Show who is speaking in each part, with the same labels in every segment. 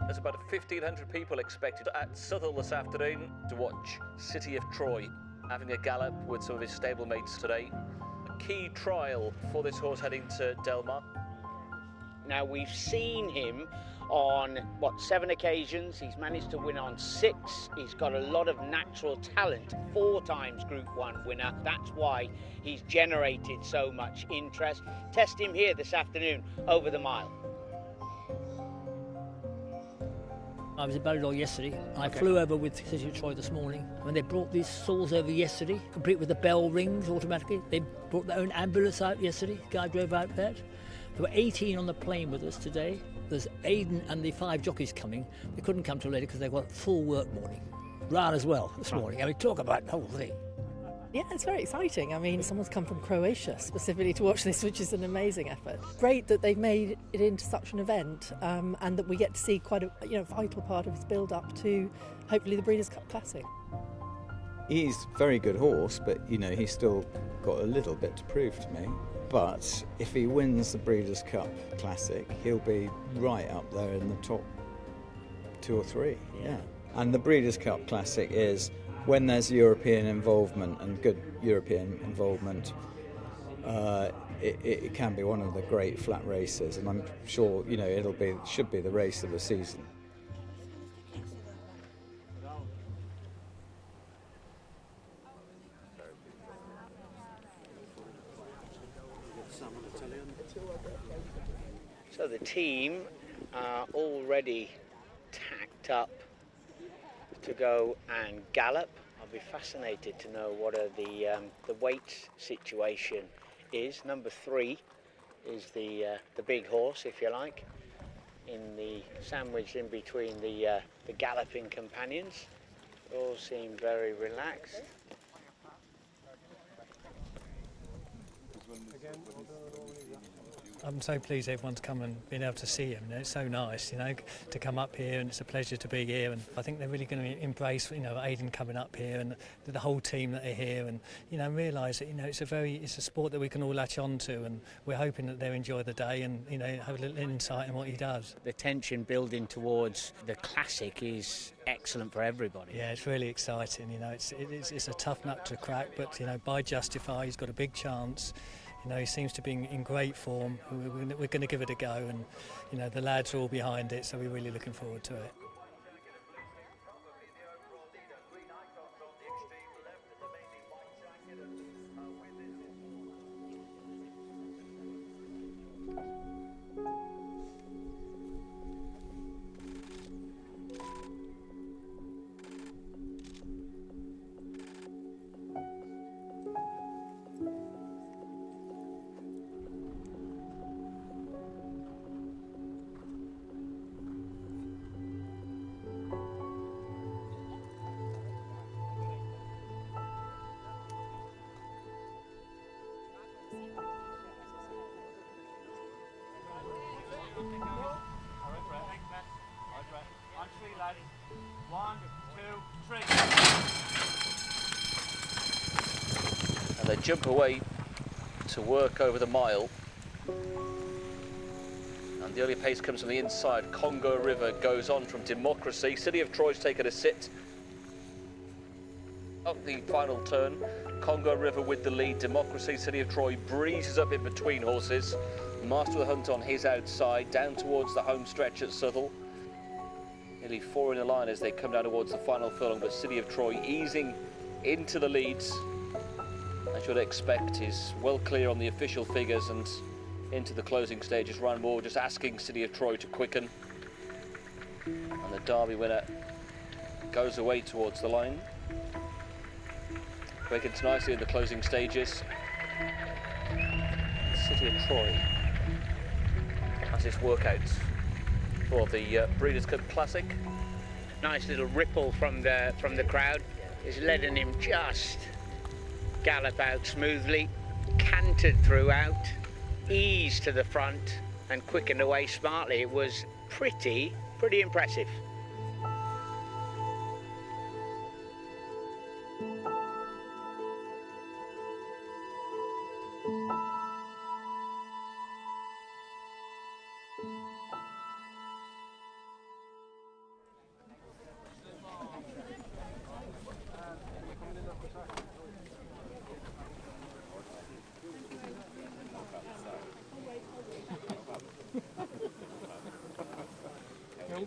Speaker 1: There's about 1,500 people expected at Southwell this afternoon to watch City of Troy having a gallop with some of his stablemates today. A key trial for this horse heading to Delmar.
Speaker 2: Now, we've seen him on, 7 occasions. He's managed to win on 6. He's got a lot of natural talent, 4 times Group 1 winner. That's why he's generated so much interest. Test him here this afternoon over the mile.
Speaker 3: I was in Ballydoyle yesterday. I flew over with City of Troy this morning. When they brought these stalls over yesterday, complete with the bell rings automatically. They brought their own ambulance out yesterday. The guy drove out that. There were 18 on the plane with us today. There's Aidan and the 5 jockeys coming. They couldn't come till later because they've got full work morning. Ryan as well this morning. I mean, talk about the whole thing.
Speaker 4: Yeah, it's very exciting. I mean, someone's come from Croatia specifically to watch this, which is an amazing effort. Great that they've made it into such an event, and that we get to see quite a vital part of his build-up to hopefully the Breeders' Cup Classic.
Speaker 5: He's a very good horse, but he's still got a little bit to prove to me. But if he wins the Breeders' Cup Classic, he'll be right up there in the top 2 or 3. Yeah. And the Breeders' Cup Classic is when there's European involvement and good European involvement. It can be one of the great flat races, and I'm sure should be the race of the season.
Speaker 2: So the team are already tacked up to go and gallop. I'll be fascinated to know what the weight situation is. Number 3 is the big horse, if you like, sandwiched in between the galloping companions. All seem very relaxed.
Speaker 6: I'm so pleased everyone's come and been able to see him. It's so nice, to come up here, and it's a pleasure to be here. And I think they're really going to embrace, Aidan coming up here and the whole team that are here, and realise that it's a sport that we can all latch on to, and we're hoping that they'll enjoy the day and have a little insight in what he does.
Speaker 2: The tension building towards the classic is excellent for everybody.
Speaker 6: Yeah, it's really exciting. It's a tough nut to crack, but by Justify, he's got a big chance. He seems to be in great form. We're going to give it a go, and the lads are all behind it, so we're really looking forward to it.
Speaker 1: And they jump away to work over the mile. And the early pace comes from the inside. Congo River goes on from Democracy. City of Troy's taken a sit. Up the final turn, Congo River with the lead. Democracy, City of Troy breezes up in between horses. Master of the Hunt on his outside, down towards the home stretch at Southwell. Nearly 4 in a line as they come down towards the final furlong, but City of Troy easing into the leads. As you'd expect, is well clear on the official figures and into the closing stages. Ryan Moore just asking City of Troy to quicken. And the Derby winner goes away towards the line. Quickens nicely in the closing stages. City of Troy has his workout for the Breeders' Cup Classic.
Speaker 2: Nice little ripple from the crowd is letting him just gallop out smoothly, cantered throughout, eased to the front and quickened away smartly. It was pretty impressive.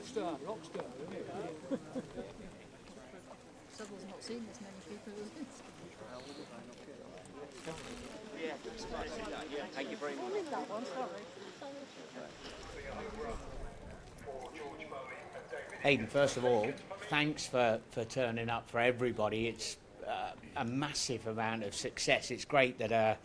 Speaker 3: Superstar, rock star, isn't it?
Speaker 7: Southwell's not seen this many people.
Speaker 2: Yeah, thank you very much.
Speaker 7: That one, sorry.
Speaker 2: Aidan, first of all, thanks for turning up for everybody. It's a massive amount of success. It's great that a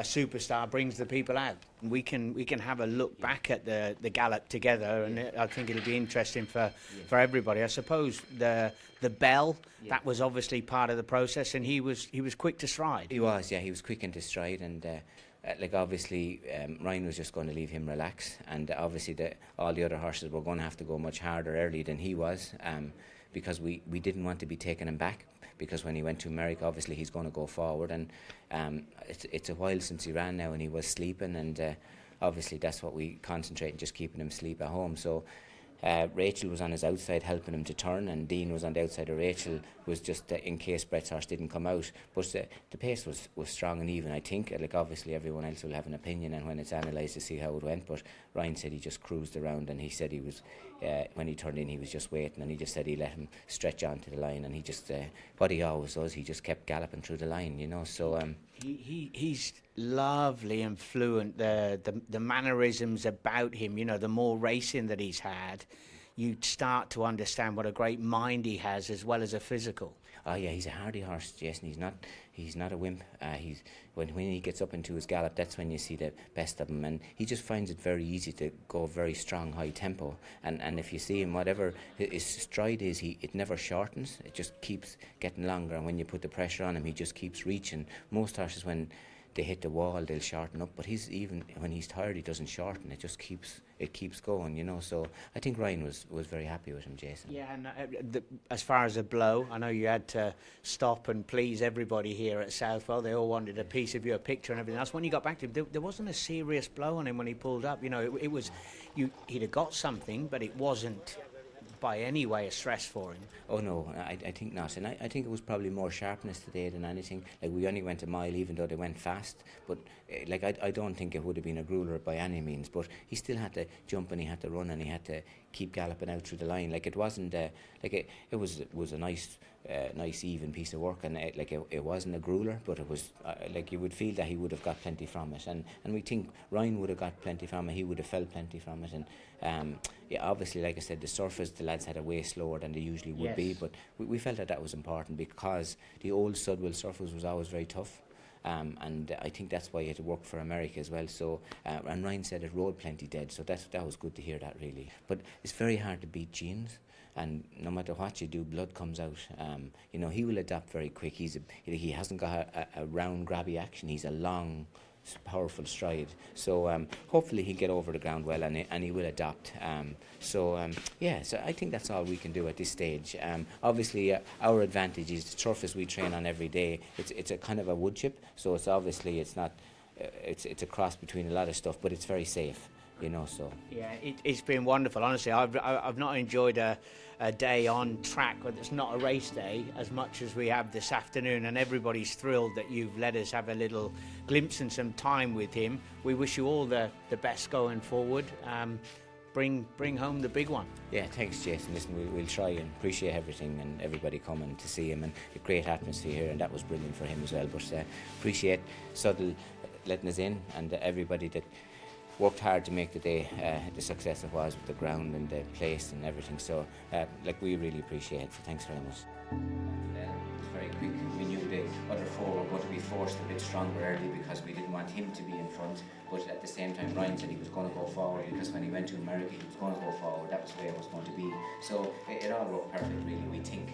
Speaker 2: superstar brings the people out. We can have a look back at the gallop together, and I think it'll be interesting for everybody. I suppose the bell, that was obviously part of the process, and he was quick to stride.
Speaker 8: He was, yeah, he was quick into stride, and obviously Ryan was just going to leave him relax, and obviously all the other horses were going to have to go much harder early than he was, because we didn't want to be taking him back, because when he went to America, obviously he's going to go forward, and it's a while since he ran now, and he was sleeping, and obviously that's what we concentrate on, just keeping him asleep at home. So Rachel was on his outside helping him to turn, and Dean was on the outside of Rachel, was just in case Brett's horse didn't come out. But the pace was strong and even, I think. Obviously everyone else will have an opinion, and when it's analysed to see how it went, but Ryan said he just cruised around, and he said he was, when he turned in, he was just waiting, and he just said he let him stretch onto the line, and he just, what he always does, he just kept galloping through the line, you know. So
Speaker 2: He's lovely and fluent. The mannerisms about him, you know, the more racing that he's had, you start to understand what a great mind he has as well as a physical.
Speaker 8: Oh yeah, he's a hardy horse, Jason. He's not a wimp. When he gets up into his gallop, that's when you see the best of him, and he just finds it very easy to go very strong, high tempo. And if you see him, whatever his stride is, it never shortens. It just keeps getting longer, and when you put the pressure on him, he just keeps reaching. Most horses, when they hit the wall, they'll shorten up, but even when he's tired, he doesn't shorten. It just keeps going, you know. So I think Ryan was very happy with him, Jason.
Speaker 2: Yeah, and as far as a blow, I know you had to stop and please everybody here at Southwell. They all wanted a piece of your picture and everything else. When you got back to him, there wasn't a serious blow on him when he pulled up. You know, it was, he'd have got something, but it wasn't by any way a stress for him.
Speaker 8: Oh no, I think not, and I think it was probably more sharpness today than anything. Like, we only went a mile, even though they wwent fast, but like I don't think it would have been a grueler by any means, but he still had to jump, and he had to run, and he had to keep galloping out through the line. Like, it wasn't it was a nice even piece of work, and it wasn't a grueler, but it was like, you would feel that he would have got plenty from it, and we think Ryan would have got plenty from it. He would have felt plenty from it, and yeah, obviously, like I said, the surface, the lads had a way slower than they usually would be, but we felt that was important, because the old Southwell surface was always very tough. And I think that's why it worked for America as well. So, and Ryan said it rode plenty dead, so that was good to hear that, really. But it's very hard to beat genes, and no matter what you do, blood comes out. You know, he will adapt very quick. He hasn't got a round grabby action. He's a long, powerful stride. So hopefully he'll get over the ground well, and he will adapt. Yeah, so I think that's all we can do at this stage. Obviously, our advantage is the surface we train on every day. It's a kind of a wood chip, so it's obviously it's not. It's a cross between a lot of stuff, but it's very safe, you know. So
Speaker 2: yeah, it's been wonderful. Honestly, I've not enjoyed a day on track, but it's not a race day, as much as we have this afternoon, and everybody's thrilled that you've let us have a little glimpse and some time with him. We wish you all the best going forward. Bring home the big one.
Speaker 8: Yeah, thanks, Jason. Listen, we'll try, and appreciate everything and everybody coming to see him, and a great atmosphere here, and that was brilliant for him as well. But appreciate Southwell letting us in, and everybody that worked hard to make the day the success it was, with the ground and the place and everything. So, we really appreciate it. So thanks very much. It's very quick. We knew the other four were going to be forced a bit stronger early, because we didn't want him to be in front. But at the same time, Ryan said he was going to go forward, because when he went to America, he was going to go forward. That was the way it was going to be. So it all worked perfect, really, we think.